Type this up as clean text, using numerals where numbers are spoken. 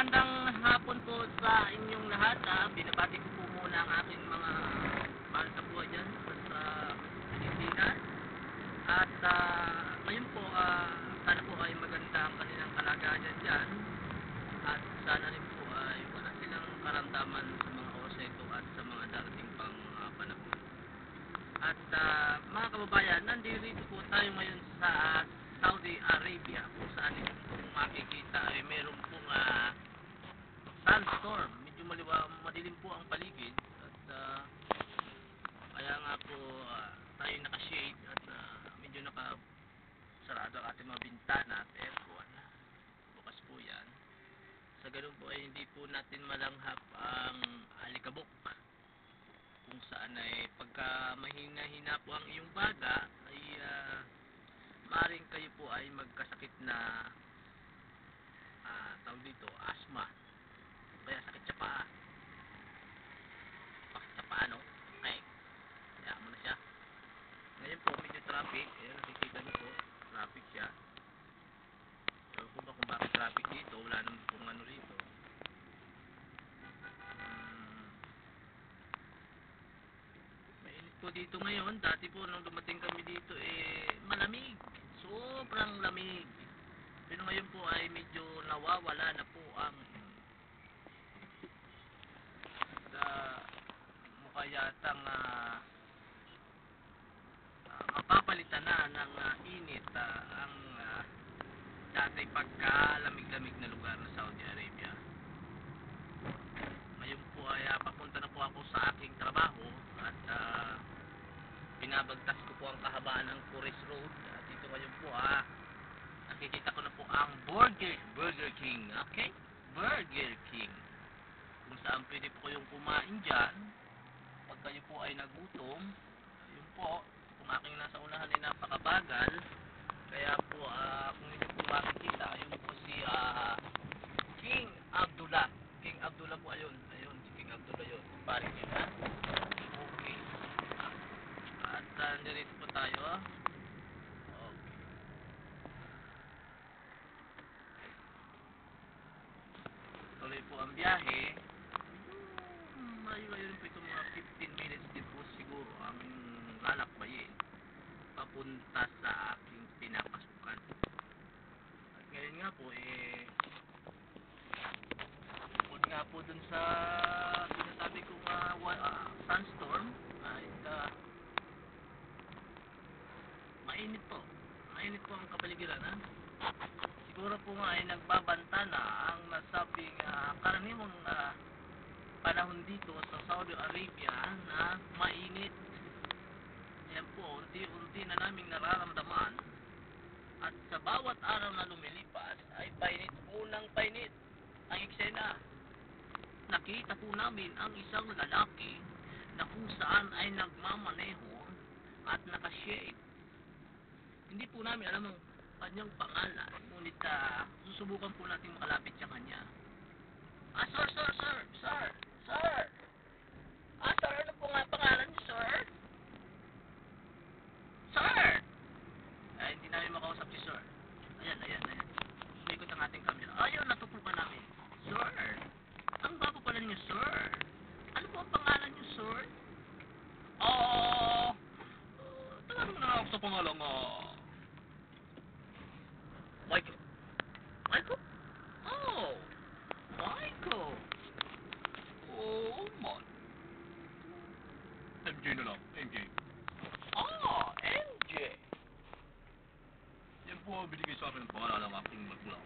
magandang hapon po sa inyong lahat. Binabati ko po muna ang aking mga mahal na buhay dyan sa Pilipinas. At ngayon po, sana po ay maganda ang kanilang kalagayan dyan. At sana rin po ay wala silang karamdaman sa mga oras na ito at sa mga darating pang panahon. At mga kababayan, nandito po tayo ngayon sa Saudi Arabia, kung saan kung makikita ay meron pong sandstorm. Medyo madilim po ang paligid at kaya nga po tayo naka-shade at medyo nakasarado ang ating mga bintana at aircon. Bukas po yan. Sa ganun po ay hindi po natin malanghap ang alikabok, kung saan ay pagka mahina-hina po ang iyong baga ay maaaring kayo po ay magkasakit na tawag dito, asthma, kaya sakit sa paa. Bakit sa paa, no? Okay, kaya mo na siya. Ngayon po medyo traffic, ayan, nakikita niyo po traffic siya. Ewan ko ba kung bakit traffic dito, wala naman pong ano rito. Mainit po dito ngayon. Dati po nung dumating kami dito malamig, sobrang lamig. Pero ngayon po ay medyo nawawala na po ang mukha yatang mapapalitan na ng init ang dati pagkalamig-lamig na lugar ng Saudi Arabia. Ngayon po ay papunta na po ako sa aking trabaho at binabagtas ko po ang kahabaan ng Forest Road. Dito ngayon po nakikita ko na po ang Burger King. Okay? Burger King. Kung saan pwede po kayong kumain dyan pag kayo po ay nagutom. Yun po, kung aking nasa unahan ay napakabagal, kaya po kung hindi po makikita, yun po si King Abdullah. King Abdullah po ayun si King Abdullah yun, paring yun, ha? Okay, at nandito po tayo. Okay, tuloy po ang biyahe. Malayo-layo rin po ito, mga 15 minutes din po siguro ang lalakbayin papunta sa aking pinapasukan. At ngayon nga po bukod nga po dun sa sinasabi kong sandstorm ay mainit po ang kapaligiran, ha? Siguro po nga ay nagbabanta na ang nasabing karaniwang panahon dito sa Saudi Arabia na mainit. Yan po, unti-unti na naming nararamdaman at sa bawat araw na lumilipas ay painit, unang painit ang eksena. Nakita po namin ang isang lalaki na kung saan ay nagmamaneho at nakashade. Hindi po namin alam ang kanyang pangalan, ngunit susubukan po natin makalapit sa kanya. Sir! Sir! Ano po nga pangalan niyo, sir? Sir! Hindi namin makausap si sir. Ayan. Umikot ang ating camera. Ayun, natutukan namin. Sir! Ang bago pala niyo, sir. Ano po ang pangalan niyo, sir? Tawagan mo na ako sa pangalang, Michael. Michael? Oh! Michael! Oh, man. MJ na lang, MJ. MJ! Yan po, binigay sa akin ang pangalan ng aking magulang.